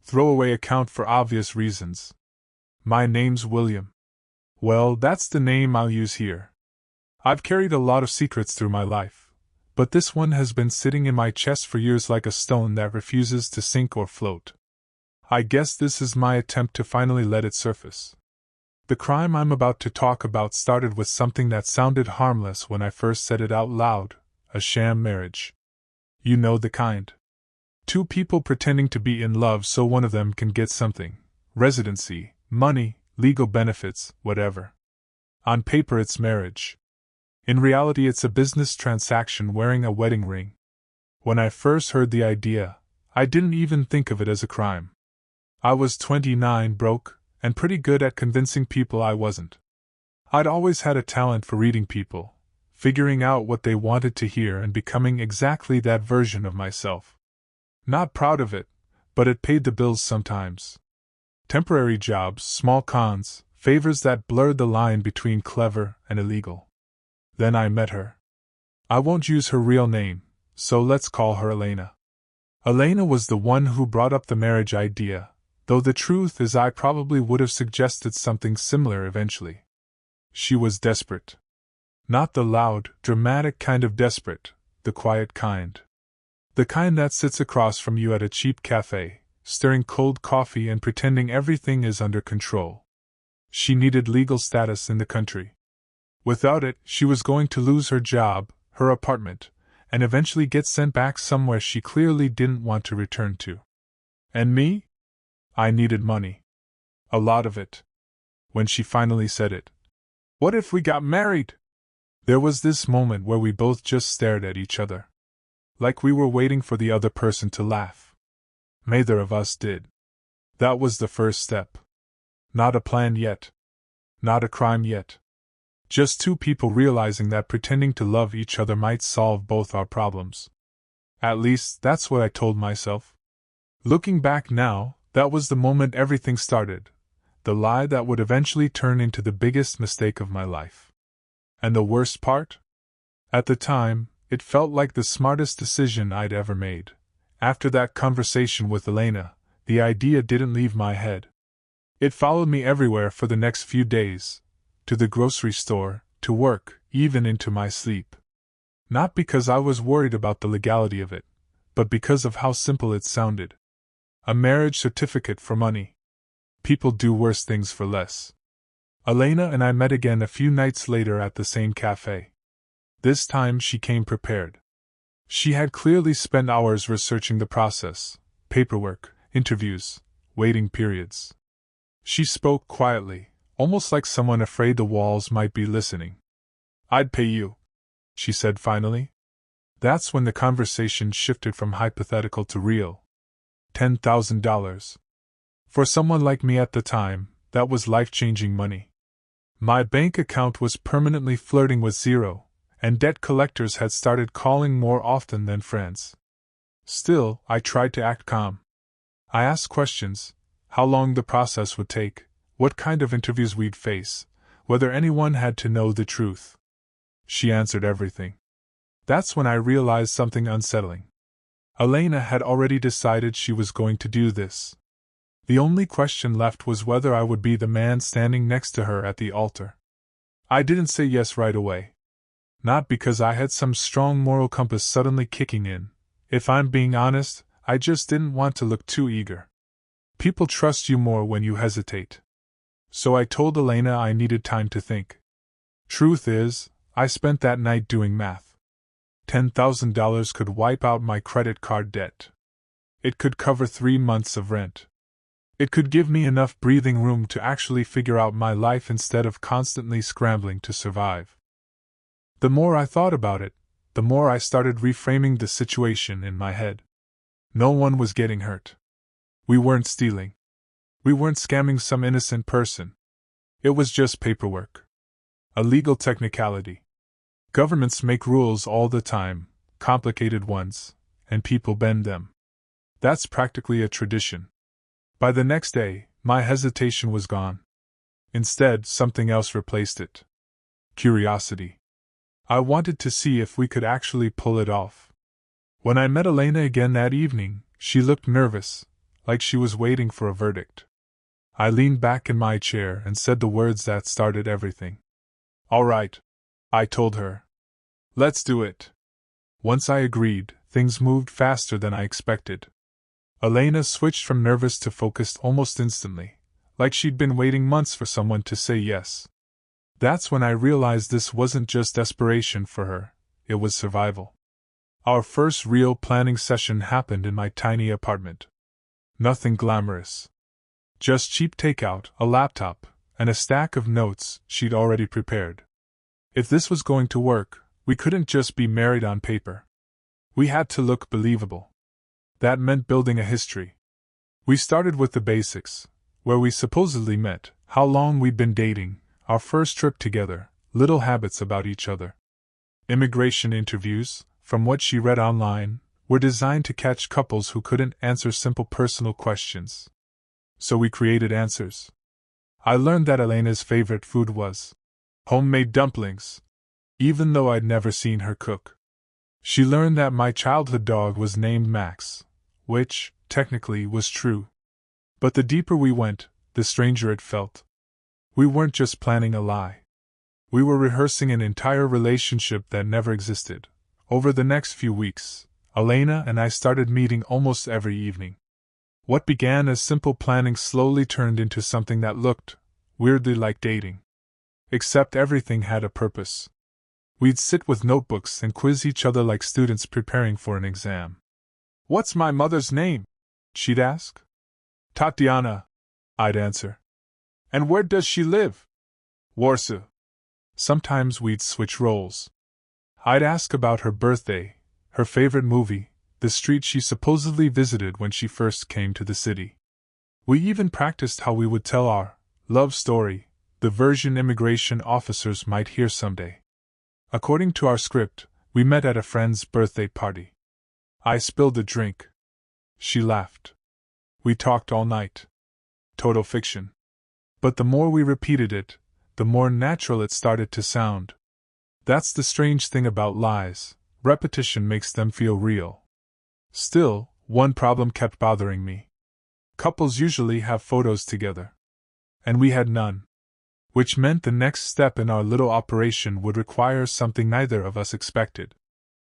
Throwaway account for obvious reasons. My name's William. Well, that's the name I'll use here. I've carried a lot of secrets through my life, but this one has been sitting in my chest for years like a stone that refuses to sink or float. I guess this is my attempt to finally let it surface. The crime I'm about to talk about started with something that sounded harmless when I first said it out loud: a sham marriage. You know the kind. Two people pretending to be in love so one of them can get something: residency, money, legal benefits, whatever. On paper it's marriage. In reality it's a business transaction wearing a wedding ring. When I first heard the idea, I didn't even think of it as a crime. I was 29, broke, and pretty good at convincing people I wasn't. I'd always had a talent for reading people, figuring out what they wanted to hear and becoming exactly that version of myself. Not proud of it, but it paid the bills sometimes. Temporary jobs, small cons, favors that blurred the line between clever and illegal. Then I met her. I won't use her real name, so let's call her Elena. Elena was the one who brought up the marriage idea, though the truth is I probably would have suggested something similar eventually. She was desperate. Not the loud, dramatic kind of desperate, the quiet kind. The kind that sits across from you at a cheap cafe, stirring cold coffee and pretending everything is under control. She needed legal status in the country. Without it, she was going to lose her job, her apartment, and eventually get sent back somewhere she clearly didn't want to return to. And me? I needed money. A lot of it. When she finally said it, "What if we got married?" There was this moment where we both just stared at each other. Like we were waiting for the other person to laugh. Neither of us did. That was the first step. Not a plan yet. Not a crime yet. Just two people realizing that pretending to love each other might solve both our problems. At least, that's what I told myself. Looking back now, that was the moment everything started. The lie that would eventually turn into the biggest mistake of my life. And the worst part? At the time, it felt like the smartest decision I'd ever made. After that conversation with Elena, the idea didn't leave my head. It followed me everywhere for the next few days. To the grocery store, to work, even into my sleep. Not because I was worried about the legality of it, but because of how simple it sounded. A marriage certificate for money. People do worse things for less. Elena and I met again a few nights later at the same cafe. This time she came prepared. She had clearly spent hours researching the process, paperwork, interviews, waiting periods. She spoke quietly, almost like someone afraid the walls might be listening. "I'd pay you," she said finally. That's when the conversation shifted from hypothetical to real. $10,000. For someone like me at the time, that was life-changing money. My bank account was permanently flirting with zero, and debt collectors had started calling more often than friends. Still, I tried to act calm. I asked questions: how long the process would take, what kind of interviews we'd face, whether anyone had to know the truth. She answered everything. That's when I realized something unsettling. Elena had already decided she was going to do this. The only question left was whether I would be the man standing next to her at the altar. I didn't say yes right away. Not because I had some strong moral compass suddenly kicking in. If I'm being honest, I just didn't want to look too eager. People trust you more when you hesitate. So I told Elena I needed time to think. Truth is, I spent that night doing math. $10,000 could wipe out my credit card debt. It could cover 3 months of rent. It could give me enough breathing room to actually figure out my life instead of constantly scrambling to survive. The more I thought about it, the more I started reframing the situation in my head. No one was getting hurt. We weren't stealing. We weren't scamming some innocent person. It was just paperwork. A legal technicality. Governments make rules all the time, complicated ones, and people bend them. That's practically a tradition. By the next day, my hesitation was gone. Instead, something else replaced it. Curiosity. I wanted to see if we could actually pull it off. When I met Elena again that evening, she looked nervous, like she was waiting for a verdict. I leaned back in my chair and said the words that started everything. "All right," I told her. "Let's do it." Once I agreed, things moved faster than I expected. Elena switched from nervous to focused almost instantly, like she'd been waiting months for someone to say yes. That's when I realized this wasn't just desperation for her, it was survival. Our first real planning session happened in my tiny apartment. Nothing glamorous. Just cheap takeout, a laptop, and a stack of notes she'd already prepared. If this was going to work, we couldn't just be married on paper. We had to look believable. That meant building a history. We started with the basics, where we supposedly met, how long we'd been dating, our first trip together, little habits about each other. Immigration interviews, from what she read online, were designed to catch couples who couldn't answer simple personal questions. So we created answers. I learned that Elena's favorite food was homemade dumplings, even though I'd never seen her cook. She learned that my childhood dog was named Max, which, technically, was true. But the deeper we went, the stranger it felt. We weren't just planning a lie. We were rehearsing an entire relationship that never existed. Over the next few weeks, Elena and I started meeting almost every evening. What began as simple planning slowly turned into something that looked, weirdly, like dating. Except everything had a purpose. We'd sit with notebooks and quiz each other like students preparing for an exam. "What's my mother's name?" she'd ask. "Tatiana," I'd answer. "And where does she live?" "Warsaw." Sometimes we'd switch roles. I'd ask about her birthday, her favorite movie, the street she supposedly visited when she first came to the city. We even practiced how we would tell our love story, the version immigration officers might hear someday. According to our script, we met at a friend's birthday party. I spilled a drink. She laughed. We talked all night. Total fiction. But the more we repeated it, the more natural it started to sound. That's the strange thing about lies, repetition makes them feel real. Still, one problem kept bothering me. Couples usually have photos together. And we had none. Which meant the next step in our little operation would require something neither of us expected.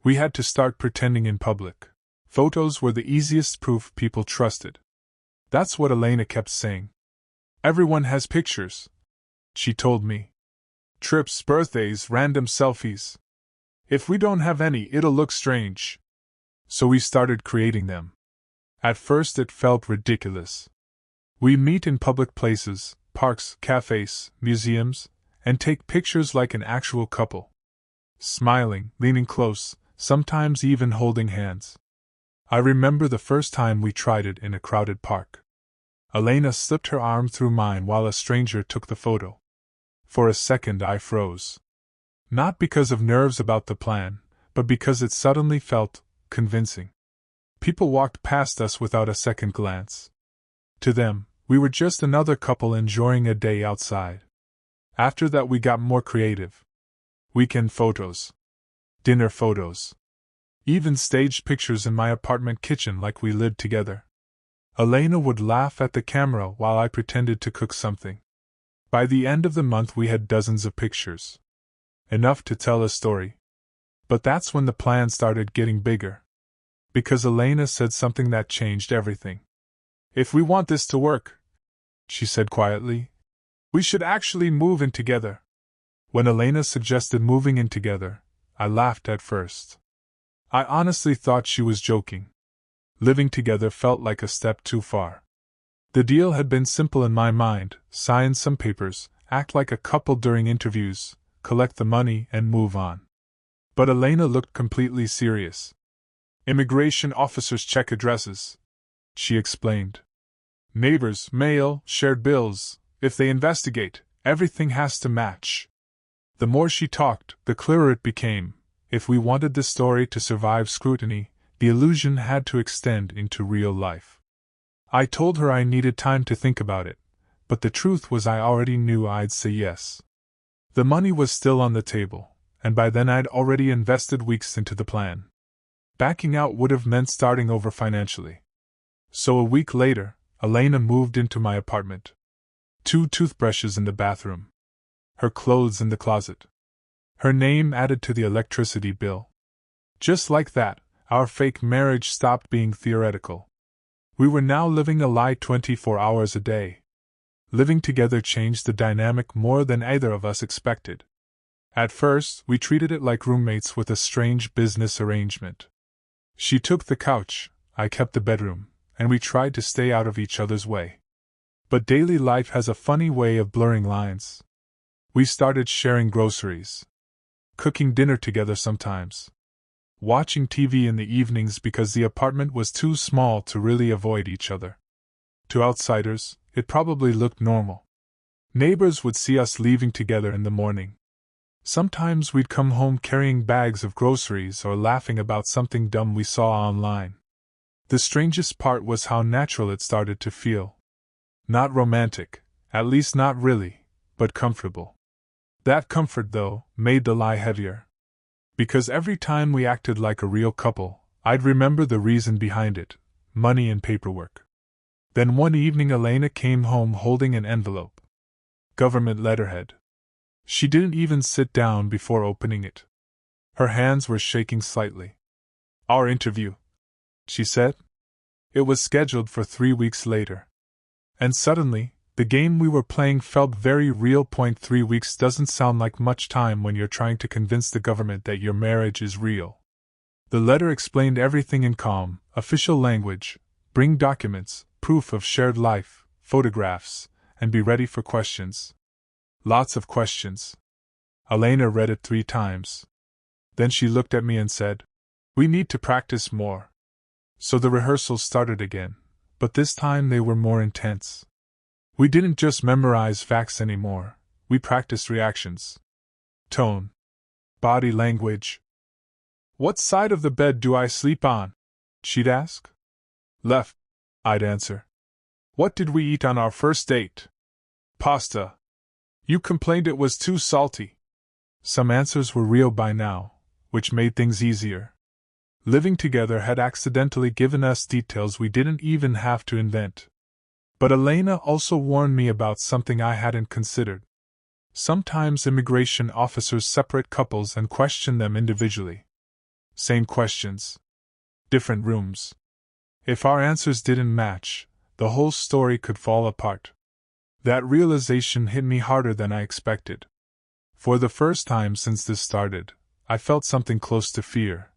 We had to start pretending in public. Photos were the easiest proof people trusted. That's what Elena kept saying. "Everyone has pictures," she told me. "Trips, birthdays, random selfies. If we don't have any, it'll look strange." So we started creating them. At first it felt ridiculous. We meet in public places, parks, cafes, museums, and take pictures like an actual couple. Smiling, leaning close, sometimes even holding hands. I remember the first time we tried it in a crowded park. Elena slipped her arm through mine while a stranger took the photo. For a second I froze. Not because of nerves about the plan, but because it suddenly felt convincing. People walked past us without a second glance. To them, we were just another couple enjoying a day outside. After that we got more creative. Weekend photos. Dinner photos. Even staged pictures in my apartment kitchen like we lived together. Elena would laugh at the camera while I pretended to cook something. By the end of the month we had dozens of pictures. Enough to tell a story. But that's when the plan started getting bigger. Because Elena said something that changed everything. "If we want this to work," she said quietly, "we should actually move in together." When Elena suggested moving in together, I laughed at first. I honestly thought she was joking. Living together felt like a step too far. The deal had been simple in my mind: sign some papers, act like a couple during interviews, collect the money, and move on. But Elena looked completely serious. "Immigration officers check addresses," she explained. "Neighbors, mail, shared bills. If they investigate, everything has to match." The more she talked, the clearer it became. If we wanted the story to survive scrutiny, the illusion had to extend into real life. I told her I needed time to think about it, but the truth was I already knew I'd say yes. The money was still on the table, and by then I'd already invested weeks into the plan. Backing out would have meant starting over financially. So a week later, Elena moved into my apartment. 2 toothbrushes in the bathroom. Her clothes in the closet. Her name added to the electricity bill. Just like that, our fake marriage stopped being theoretical. We were now living a lie 24 hours a day. Living together changed the dynamic more than either of us expected. At first, we treated it like roommates with a strange business arrangement. She took the couch, I kept the bedroom, and we tried to stay out of each other's way. But daily life has a funny way of blurring lines. We started sharing groceries. Cooking dinner together sometimes. Watching TV in the evenings because the apartment was too small to really avoid each other. To outsiders, it probably looked normal. Neighbors would see us leaving together in the morning. Sometimes we'd come home carrying bags of groceries or laughing about something dumb we saw online. The strangest part was how natural it started to feel. Not romantic, at least not really, but comfortable. That comfort, though, made the lie heavier. Because every time we acted like a real couple, I'd remember the reason behind it: money and paperwork. Then one evening Elena came home holding an envelope. Government letterhead. She didn't even sit down before opening it. Her hands were shaking slightly. "Our interview," she said. It was scheduled for 3 weeks later. And suddenly, the game we were playing felt very real. 3 weeks doesn't sound like much time when you're trying to convince the government that your marriage is real. The letter explained everything in calm, official language: bring documents, proof of shared life, photographs, and be ready for questions. Lots of questions. Elena read it 3 times. Then she looked at me and said, "We need to practice more." So the rehearsals started again, but this time they were more intense. We didn't just memorize facts anymore, we practiced reactions. Tone. Body language. "What side of the bed do I sleep on?" she'd ask. "Left," I'd answer. "What did we eat on our first date?" "Pasta." "You complained it was too salty." Some answers were real by now, which made things easier. Living together had accidentally given us details we didn't even have to invent. But Elena also warned me about something I hadn't considered. Sometimes immigration officers separate couples and question them individually. Same questions. Different rooms. If our answers didn't match, the whole story could fall apart. That realization hit me harder than I expected. For the first time since this started, I felt something close to fear.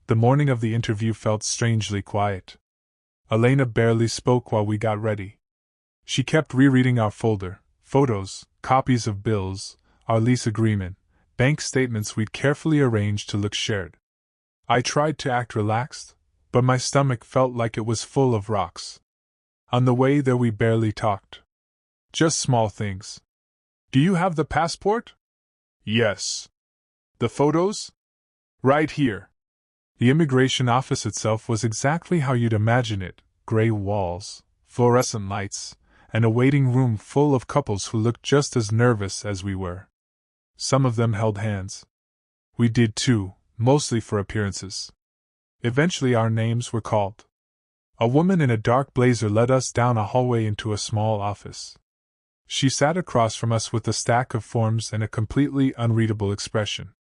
The morning of the interview felt strangely quiet. Elena barely spoke while we got ready. She kept rereading our folder: photos, copies of bills, our lease agreement, bank statements we'd carefully arranged to look shared. I tried to act relaxed, but my stomach felt like it was full of rocks. On the way there we barely talked. Just small things. "Do you have the passport?" "Yes." "The photos?" "Right here." The immigration office itself was exactly how you'd imagine it: gray walls, fluorescent lights, and a waiting room full of couples who looked just as nervous as we were. Some of them held hands. We did too, mostly for appearances. Eventually our names were called. A woman in a dark blazer led us down a hallway into a small office. She sat across from us with a stack of forms and a completely unreadable expression.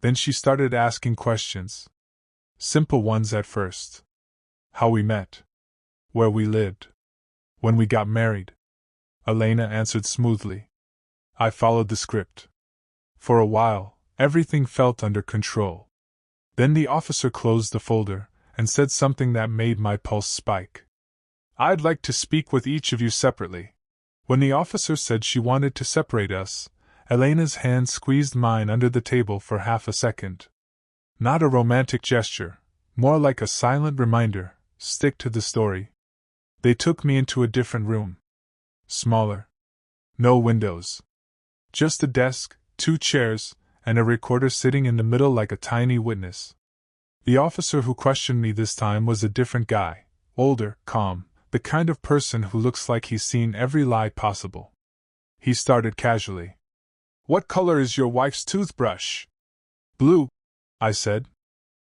Then she started asking questions. Simple ones at first. How we met. Where we lived. When we got married. Elena answered smoothly. I followed the script. For a while, everything felt under control. Then the officer closed the folder and said something that made my pulse spike. "I'd like to speak with each of you separately." When the officer said she wanted to separate us, Elena's hand squeezed mine under the table for half a second. Not a romantic gesture, more like a silent reminder: stick to the story. They took me into a different room. Smaller. No windows. Just a desk, 2 chairs, and a recorder sitting in the middle like a tiny witness. The officer who questioned me this time was a different guy, older, calm, the kind of person who looks like he's seen every lie possible. He started casually. "What color is your wife's toothbrush?" "Blue," I said.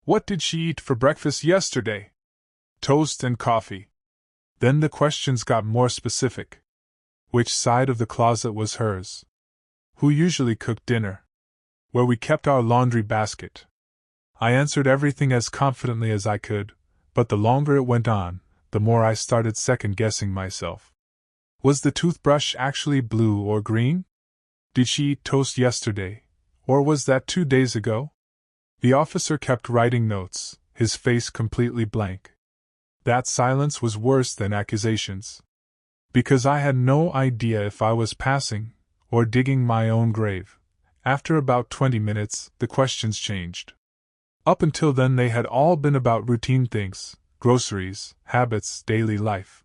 "What did she eat for breakfast yesterday?" "Toast and coffee." Then the questions got more specific. Which side of the closet was hers? Who usually cooked dinner? Where we kept our laundry basket? I answered everything as confidently as I could, but the longer it went on, the more I started second-guessing myself. Was the toothbrush actually blue or green? Did she eat toast yesterday, or was that 2 days ago? The officer kept writing notes, his face completely blank. That silence was worse than accusations. Because I had no idea if I was passing, or digging my own grave. After about 20 minutes, the questions changed. Up until then they had all been about routine things, groceries, habits, daily life.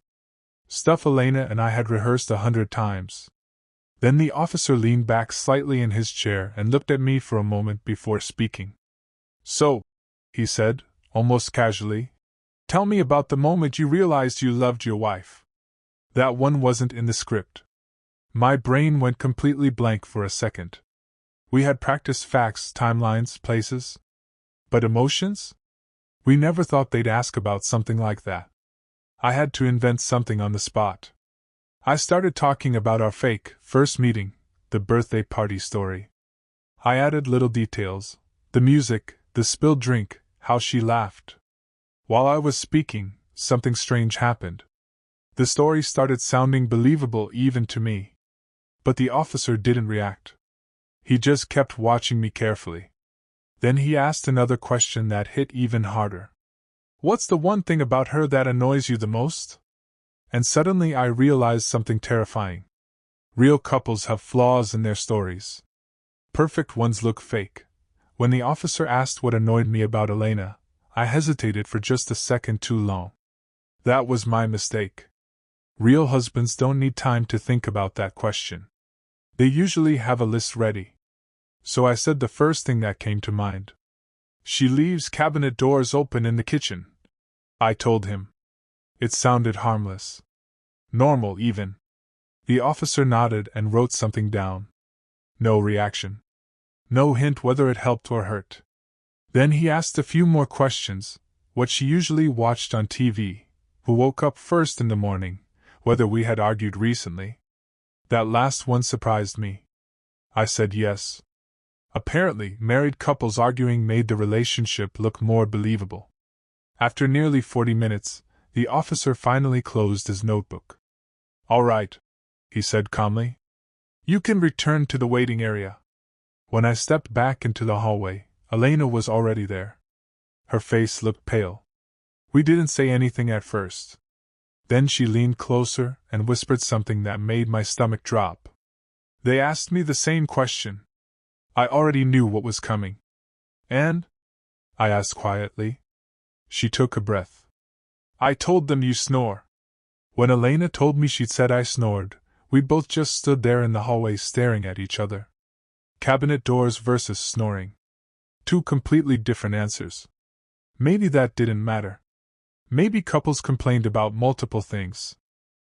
Stuff Elena and I had rehearsed 100 times. Then the officer leaned back slightly in his chair and looked at me for a moment before speaking. So, he said, almost casually, tell me about the moment you realized you loved your wife. That one wasn't in the script. My brain went completely blank for a second. We had practiced facts, timelines, places. But emotions? We never thought they'd ask about something like that. I had to invent something on the spot. I started talking about our fake first meeting, the birthday party story. I added little details, the music, the spilled drink, how she laughed. While I was speaking, something strange happened. The story started sounding believable even to me. But the officer didn't react. He just kept watching me carefully. Then he asked another question that hit even harder. What's the one thing about her that annoys you the most? And suddenly I realized something terrifying. Real couples have flaws in their stories. Perfect ones look fake. When the officer asked what annoyed me about Elena, I hesitated for just a second too long. That was my mistake. Real husbands don't need time to think about that question. They usually have a list ready. So I said the first thing that came to mind. She leaves cabinet doors open in the kitchen, I told him. It sounded harmless. Normal, even. The officer nodded and wrote something down. No reaction. No hint whether it helped or hurt. Then he asked a few more questions, what she usually watched on TV, who woke up first in the morning, whether we had argued recently. That last one surprised me. I said yes. Apparently, married couples arguing made the relationship look more believable. After nearly 40 minutes, the officer finally closed his notebook. All right, he said calmly. You can return to the waiting area. When I stepped back into the hallway, Elena was already there. Her face looked pale. We didn't say anything at first. Then she leaned closer and whispered something that made my stomach drop. They asked me the same question. I already knew what was coming. And? I asked quietly. She took a breath. I told them you snore. When Elena told me she'd said I snored, we both just stood there in the hallway staring at each other. Cabinet doors versus snoring. Two completely different answers. Maybe that didn't matter. Maybe couples complained about multiple things.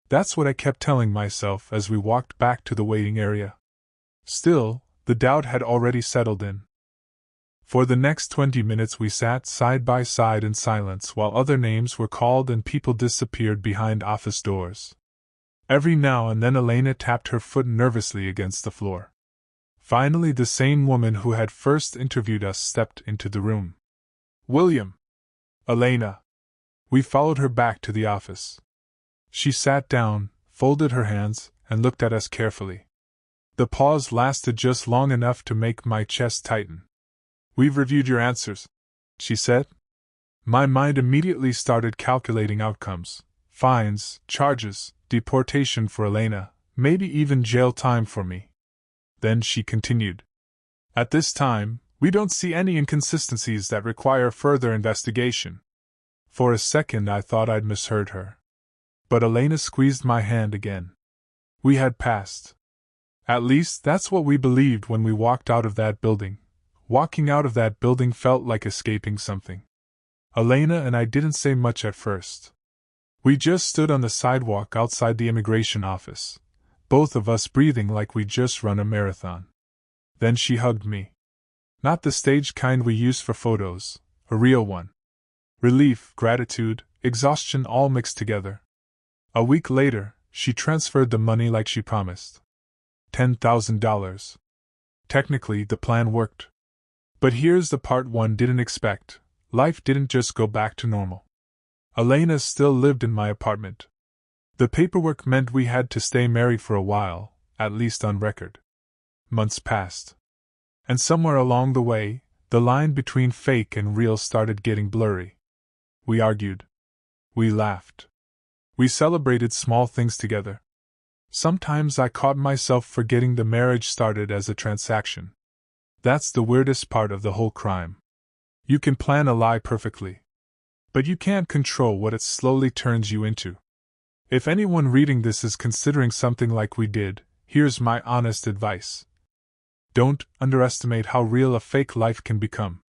That's what I kept telling myself as we walked back to the waiting area. Still, the doubt had already settled in. For the next 20 minutes we sat side by side in silence while other names were called and people disappeared behind office doors. Every now and then Elena tapped her foot nervously against the floor. Finally, the same woman who had first interviewed us stepped into the room. William. Elena. We followed her back to the office. She sat down, folded her hands, and looked at us carefully. The pause lasted just long enough to make my chest tighten. We've reviewed your answers, she said. My mind immediately started calculating outcomes. Fines, charges, deportation for Elena, maybe even jail time for me. Then she continued. At this time, we don't see any inconsistencies that require further investigation. For a second I thought I'd misheard her. But Elena squeezed my hand again. We had passed. At least that's what we believed when we walked out of that building. Walking out of that building felt like escaping something. Elena and I didn't say much at first. We just stood on the sidewalk outside the immigration office, both of us breathing like we'd just run a marathon. Then she hugged me. Not the staged kind we use for photos, a real one. Relief, gratitude, exhaustion all mixed together. A week later, she transferred the money like she promised. $10,000. Technically, the plan worked. But here's the part one didn't expect. Life didn't just go back to normal. Elena still lived in my apartment. The paperwork meant we had to stay married for a while, at least on record. Months passed. And somewhere along the way, the line between fake and real started getting blurry. We argued. We laughed. We celebrated small things together. Sometimes I caught myself forgetting the marriage started as a transaction. That's the weirdest part of the whole crime. You can plan a lie perfectly, but you can't control what it slowly turns you into. If anyone reading this is considering something like we did, here's my honest advice. Don't underestimate how real a fake life can become.